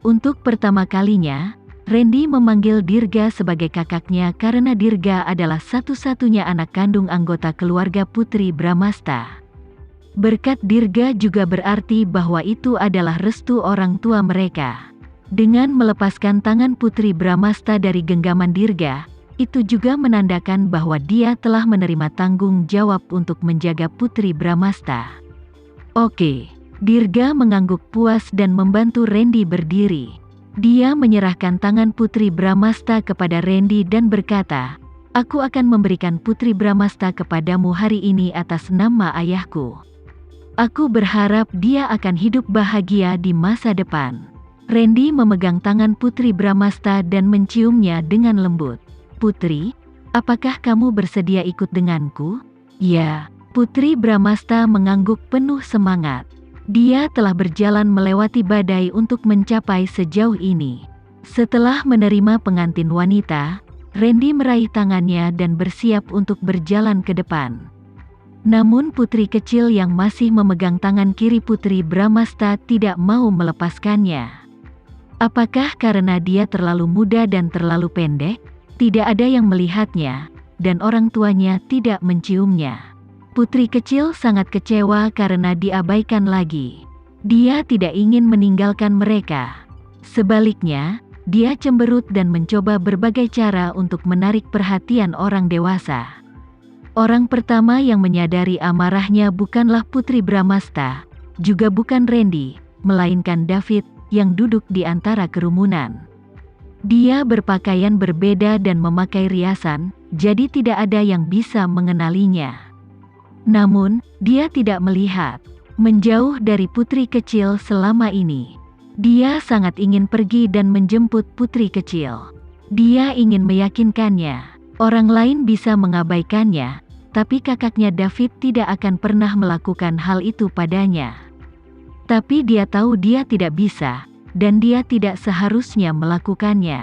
Untuk pertama kalinya, Randy memanggil Dirga sebagai kakaknya karena Dirga adalah satu-satunya anak kandung anggota keluarga Putri Bramasta. Berkat Dirga juga berarti bahwa itu adalah restu orang tua mereka. Dengan melepaskan tangan Putri Bramasta dari genggaman Dirga, itu juga menandakan bahwa dia telah menerima tanggung jawab untuk menjaga Putri Bramasta. Oke, Dirga mengangguk puas dan membantu Randy berdiri. Dia menyerahkan tangan Putri Bramasta kepada Randy dan berkata, "Aku akan memberikan Putri Bramasta kepadamu hari ini atas nama ayahku. Aku berharap dia akan hidup bahagia di masa depan." Randy memegang tangan Putri Bramasta dan menciumnya dengan lembut. "Putri, apakah kamu bersedia ikut denganku?" "Ya." Putri Bramasta mengangguk penuh semangat. Dia telah berjalan melewati badai untuk mencapai sejauh ini. Setelah menerima pengantin wanita, Randy meraih tangannya dan bersiap untuk berjalan ke depan. Namun putri kecil yang masih memegang tangan kiri Putri Bramasta tidak mau melepaskannya. Apakah karena dia terlalu muda dan terlalu pendek? Tidak ada yang melihatnya, dan orang tuanya tidak menciumnya. Putri kecil sangat kecewa karena diabaikan lagi. Dia tidak ingin meninggalkan mereka. Sebaliknya, dia cemberut dan mencoba berbagai cara untuk menarik perhatian orang dewasa. Orang pertama yang menyadari amarahnya bukanlah Putri Bramasta, juga bukan Randy, melainkan David yang duduk di antara kerumunan. Dia berpakaian berbeda dan memakai riasan, jadi tidak ada yang bisa mengenalinya. Namun, dia tidak melihat, menjauh dari putri kecil selama ini. Dia sangat ingin pergi dan menjemput putri kecil. Dia ingin meyakinkannya, orang lain bisa mengabaikannya, tapi kakaknya David tidak akan pernah melakukan hal itu padanya. Tapi dia tahu dia tidak bisa, dan dia tidak seharusnya melakukannya.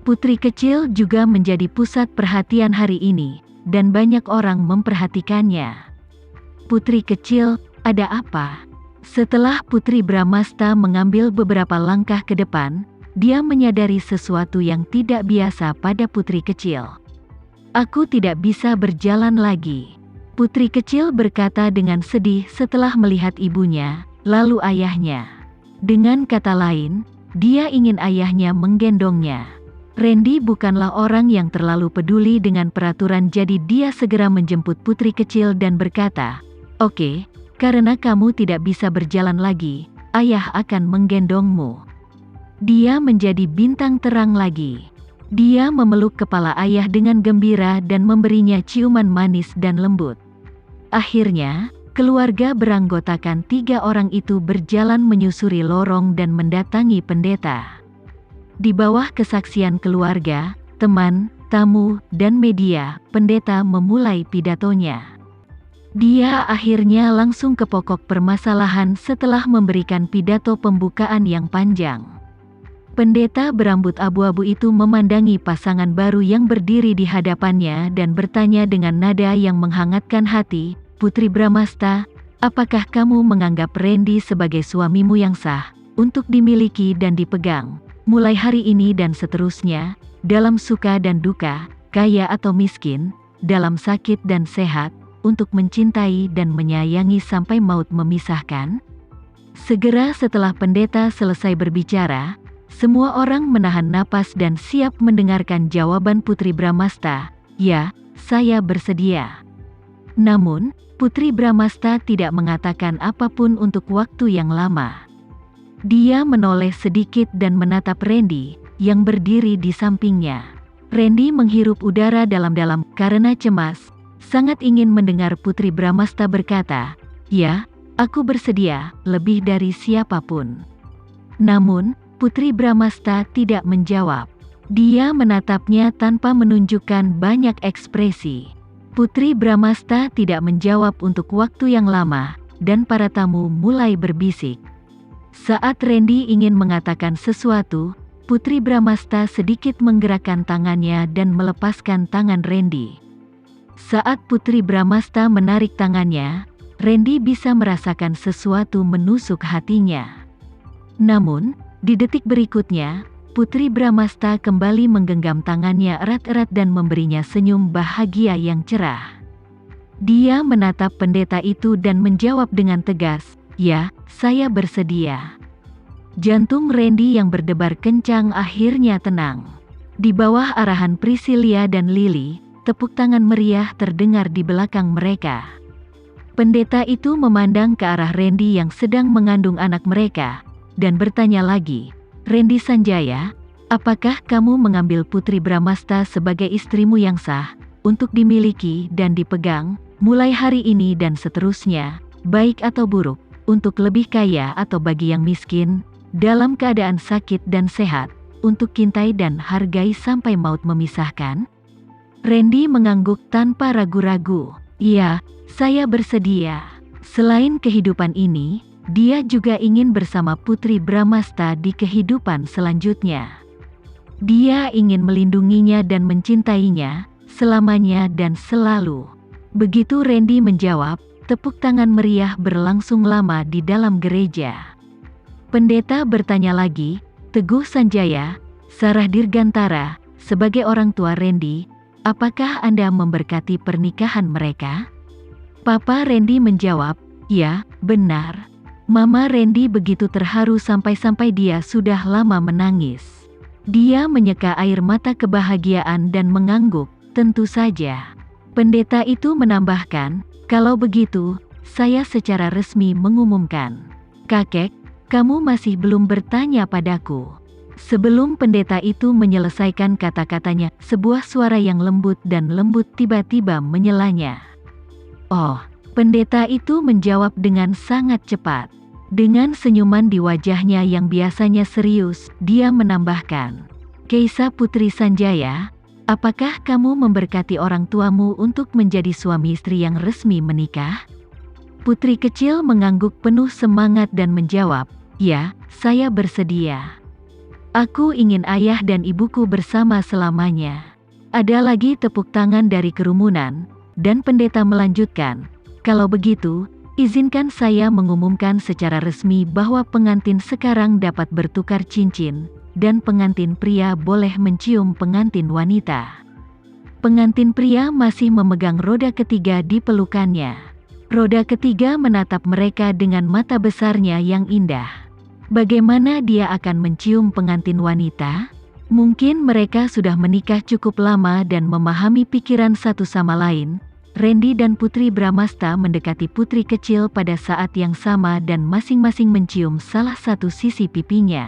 Putri kecil juga menjadi pusat perhatian hari ini, dan banyak orang memperhatikannya. "Putri kecil, ada apa?" Setelah Putri Bramasta mengambil beberapa langkah ke depan, dia menyadari sesuatu yang tidak biasa pada putri kecil. "Aku tidak bisa berjalan lagi," putri kecil berkata dengan sedih setelah melihat ibunya, lalu ayahnya. Dengan kata lain, dia ingin ayahnya menggendongnya. Randy bukanlah orang yang terlalu peduli dengan peraturan, jadi dia segera menjemput putri kecil dan berkata, "Oke, karena kamu tidak bisa berjalan lagi, ayah akan menggendongmu." Dia menjadi bintang terang lagi. Dia memeluk kepala ayah dengan gembira dan memberinya ciuman manis dan lembut. Akhirnya, keluarga beranggotakan 3 orang itu berjalan menyusuri lorong dan mendatangi pendeta. Di bawah kesaksian keluarga, teman, tamu, dan media, pendeta memulai pidatonya. Dia akhirnya langsung ke pokok permasalahan setelah memberikan pidato pembukaan yang panjang. Pendeta berambut abu-abu itu memandangi pasangan baru yang berdiri di hadapannya dan bertanya dengan nada yang menghangatkan hati, "Putri Bramasta, apakah kamu menganggap Randy sebagai suamimu yang sah, untuk dimiliki dan dipegang, mulai hari ini dan seterusnya, dalam suka dan duka, kaya atau miskin, dalam sakit dan sehat, untuk mencintai dan menyayangi sampai maut memisahkan?" Segera setelah pendeta selesai berbicara, semua orang menahan napas dan siap mendengarkan jawaban Putri Bramasta, "Ya, saya bersedia." Namun, Putri Bramasta tidak mengatakan apapun untuk waktu yang lama. Dia menoleh sedikit dan menatap Randy, yang berdiri di sampingnya. Randy menghirup udara dalam-dalam karena cemas, sangat ingin mendengar Putri Bramasta berkata, "Ya, aku bersedia, lebih dari siapapun." Namun, Putri Bramasta tidak menjawab. Dia menatapnya tanpa menunjukkan banyak ekspresi. Putri Bramasta tidak menjawab untuk waktu yang lama, dan para tamu mulai berbisik. Saat Randy ingin mengatakan sesuatu, Putri Bramasta sedikit menggerakkan tangannya dan melepaskan tangan Randy. Saat Putri Bramasta menarik tangannya, Randy bisa merasakan sesuatu menusuk hatinya. Namun, Di detik berikutnya, Putri Bramasta kembali menggenggam tangannya erat-erat dan memberinya senyum bahagia yang cerah. Dia menatap pendeta itu dan menjawab dengan tegas, "Ya, saya bersedia." Jantung Randy yang berdebar kencang akhirnya tenang. Di bawah arahan Priscilla dan Lily, tepuk tangan meriah terdengar di belakang mereka. Pendeta itu memandang ke arah Randy yang sedang mengandung anak mereka, dan bertanya lagi, "Randy Sanjaya, apakah kamu mengambil Putri Bramasta sebagai istrimu yang sah, untuk dimiliki dan dipegang, mulai hari ini dan seterusnya, baik atau buruk, untuk lebih kaya atau bagi yang miskin, dalam keadaan sakit dan sehat, untuk cintai dan hargai sampai maut memisahkan?" Randy mengangguk tanpa ragu-ragu. "Iya, saya bersedia. Selain kehidupan ini, dia juga ingin bersama Putri Bramasta di kehidupan selanjutnya. Dia ingin melindunginya dan mencintainya, selamanya dan selalu." Begitu Randy menjawab, tepuk tangan meriah berlangsung lama di dalam gereja. Pendeta bertanya lagi, "Teguh Sanjaya, Sarah Dirgantara, sebagai orang tua Randy, apakah Anda memberkati pernikahan mereka?" Papa Randy menjawab, "Ya, benar." Mama Randy begitu terharu sampai-sampai dia sudah lama menangis. Dia menyeka air mata kebahagiaan dan mengangguk, "Tentu saja." Pendeta itu menambahkan, "Kalau begitu, saya secara resmi mengumumkan. Kakek, kamu masih belum bertanya padaku." Sebelum pendeta itu menyelesaikan kata-katanya, sebuah suara yang lembut dan lembut tiba-tiba menyelanya. "Oh." Pendeta itu menjawab dengan sangat cepat. Dengan senyuman di wajahnya yang biasanya serius, dia menambahkan, "Keisa Putri Sanjaya, apakah kamu memberkati orang tuamu untuk menjadi suami istri yang resmi menikah?" Putri kecil mengangguk penuh semangat dan menjawab, "Ya, saya bersedia. Aku ingin ayah dan ibuku bersama selamanya." Ada lagi tepuk tangan dari kerumunan, dan pendeta melanjutkan, "Kalau begitu, izinkan saya mengumumkan secara resmi bahwa pengantin sekarang dapat bertukar cincin, dan pengantin pria boleh mencium pengantin wanita." Pengantin pria masih memegang roda ketiga di pelukannya. Roda ketiga menatap mereka dengan mata besarnya yang indah. Bagaimana dia akan mencium pengantin wanita? Mungkin mereka sudah menikah cukup lama dan memahami pikiran satu sama lain. Randy dan Putri Bramasta mendekati putri kecil pada saat yang sama dan masing-masing mencium salah satu sisi pipinya.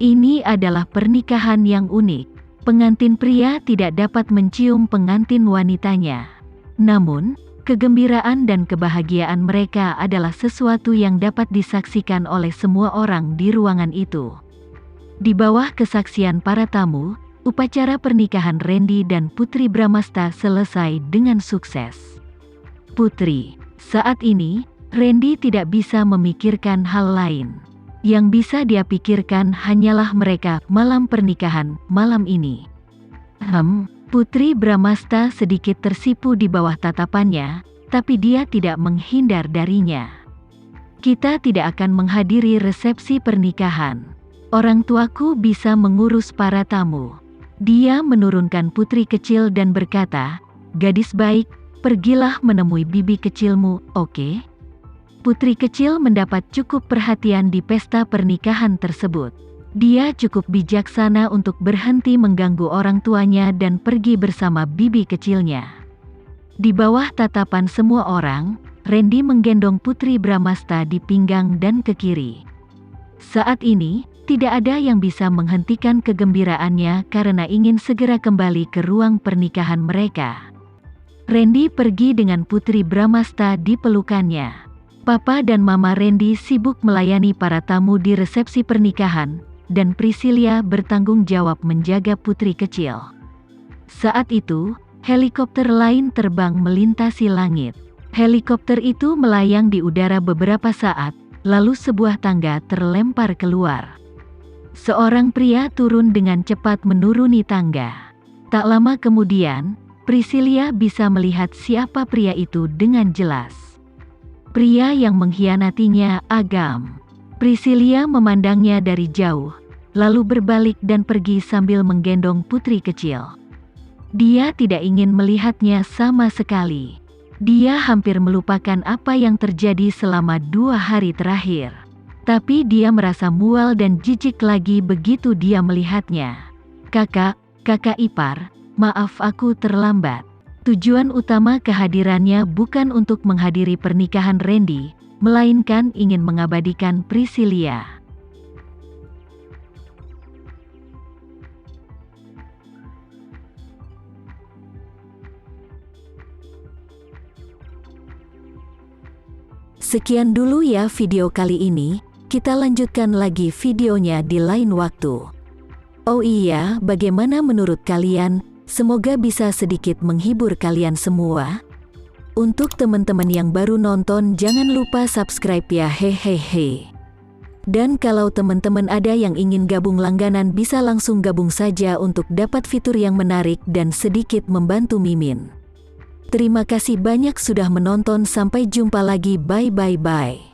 Ini adalah pernikahan yang unik. Pengantin pria tidak dapat mencium pengantin wanitanya. Namun, kegembiraan dan kebahagiaan mereka adalah sesuatu yang dapat disaksikan oleh semua orang di ruangan itu. Di bawah kesaksian para tamu, upacara pernikahan Randy dan Putri Bramasta selesai dengan sukses. "Putri, saat ini, Randy tidak bisa memikirkan hal lain. Yang bisa dia pikirkan hanyalah mereka malam pernikahan malam ini." Putri Bramasta sedikit tersipu di bawah tatapannya, tapi dia tidak menghindar darinya. "Kita tidak akan menghadiri resepsi pernikahan. Orang tuaku bisa mengurus para tamu." Dia menurunkan putri kecil dan berkata, "Gadis baik, pergilah menemui bibi kecilmu, oke?" Putri kecil mendapat cukup perhatian di pesta pernikahan tersebut. Dia cukup bijaksana untuk berhenti mengganggu orang tuanya dan pergi bersama bibi kecilnya. Di bawah tatapan semua orang, Randy menggendong Putri Bramasta di pinggang dan ke kiri. Saat ini, tidak ada yang bisa menghentikan kegembiraannya karena ingin segera kembali ke ruang pernikahan mereka. Randy pergi dengan Putri Bramasta di pelukannya. Papa dan Mama Randy sibuk melayani para tamu di resepsi pernikahan, dan Priscilla bertanggung jawab menjaga putri kecil. Saat itu, helikopter lain terbang melintasi langit. Helikopter itu melayang di udara beberapa saat, lalu sebuah tangga terlempar keluar. Seorang pria turun dengan cepat menuruni tangga. Tak lama kemudian, Priscilla bisa melihat siapa pria itu dengan jelas. Pria yang mengkhianatinya, Agam. Priscilia memandangnya dari jauh, lalu berbalik dan pergi sambil menggendong putri kecil. Dia tidak ingin melihatnya sama sekali. Dia hampir melupakan apa yang terjadi selama 2 hari terakhir. Tapi dia merasa mual dan jijik lagi begitu dia melihatnya. Kakak ipar, maaf aku terlambat. Tujuan utama kehadirannya bukan untuk menghadiri pernikahan Randy, melainkan ingin mengabadikan Priscilia. Sekian dulu ya video kali ini, kita lanjutkan lagi videonya di lain waktu. Oh iya, bagaimana menurut kalian? Semoga bisa sedikit menghibur kalian semua. Untuk teman-teman yang baru nonton jangan lupa subscribe ya hehehe. Dan kalau teman-teman ada yang ingin gabung langganan bisa langsung gabung saja untuk dapat fitur yang menarik dan sedikit membantu Mimin. Terima kasih banyak sudah menonton, sampai jumpa lagi, bye.